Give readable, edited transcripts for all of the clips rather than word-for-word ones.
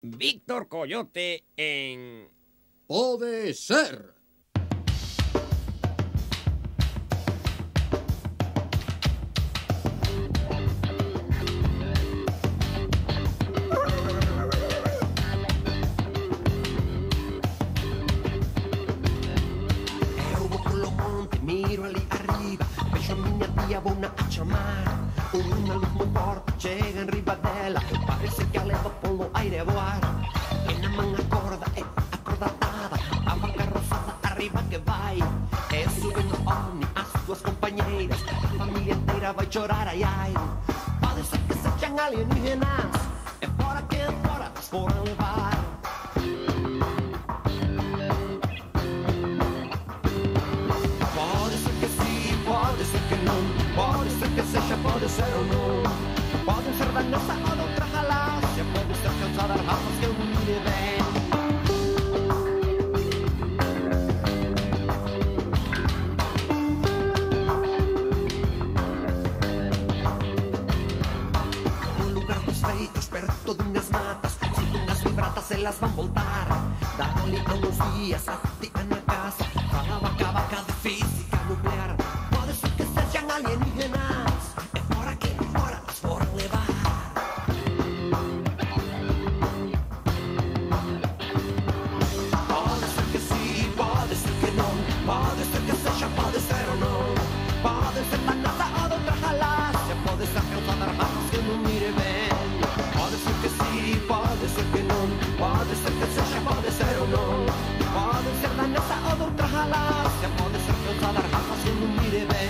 Víctor Coyote en... Puede ser. Miro ali arriba, vejo a minha tia bona a chamar. Uma luz muito forte chega em riba dela, parece que a leva pelo aire a voar. E na mão a corda é a corda atada, a vaca roçada arriba que vai. E subindo Omni as suas companheiras, a família inteira vai chorar, ai ai. Pode ser que sejam alienígenas, é fora que fora as foram levar. Pode ser que não, pode ser que seja, pode ser ou não. Pode ser da nossa ou de outra galáxia, pode ser causada de raças que eu não mire bem. Um lugar dos feitos, perto de umas matas, sinto umas vibratas, elas vão voltar. Dali a uns dias, a tia na casa falava cavaca de física nuclear. Alienígenas, é fora que fora as foram levar. Pode ser que sim, pode ser que não, pode ser que seja, pode ser ou não. Pode ser da NASA ou de outra galáxia, pode ser causada de raças que eu não mire bem. Pode ser que sim, pode ser que não, pode ser que seja, pode ser ou não. Pode ser da NASA ou de outra galáxia, pode ser causada de raças que eu não mire bem.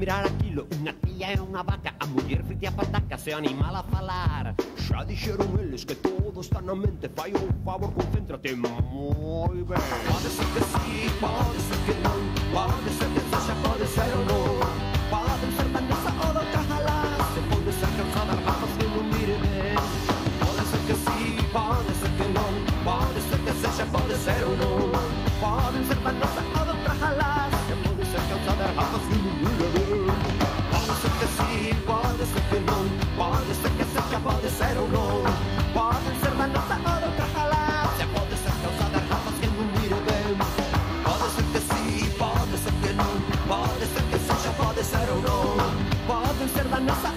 Mirar aquilo, unha tía e unha vaca, a muller frite a pataca, se animal a falar. Xa dixeron eles que todo está na mente, fai un favor, concéntrate moi ben. Pode ser que sí, pode ser que non, pode ser que sexa, pode ser ou non. Pode ser da nosa ou de outra galáxia, pode ser causada de raças que non mire ben. Pode ser que sí, pode ser que non, pode ser que sexa, pode ser ou non. Pode ser da nosa ou de outra galáxia, pode ser causada de raças que non mire ben. Pode ser que sim, pode ser que não, pode ser que seja, pode ser ou não. Pode ser da nossa ou de outra galáxia, pode ser causada de raças que não mire bem. Pode ser que sim, pode ser que não, pode ser que seja, pode ser ou não. Pode ser da nossa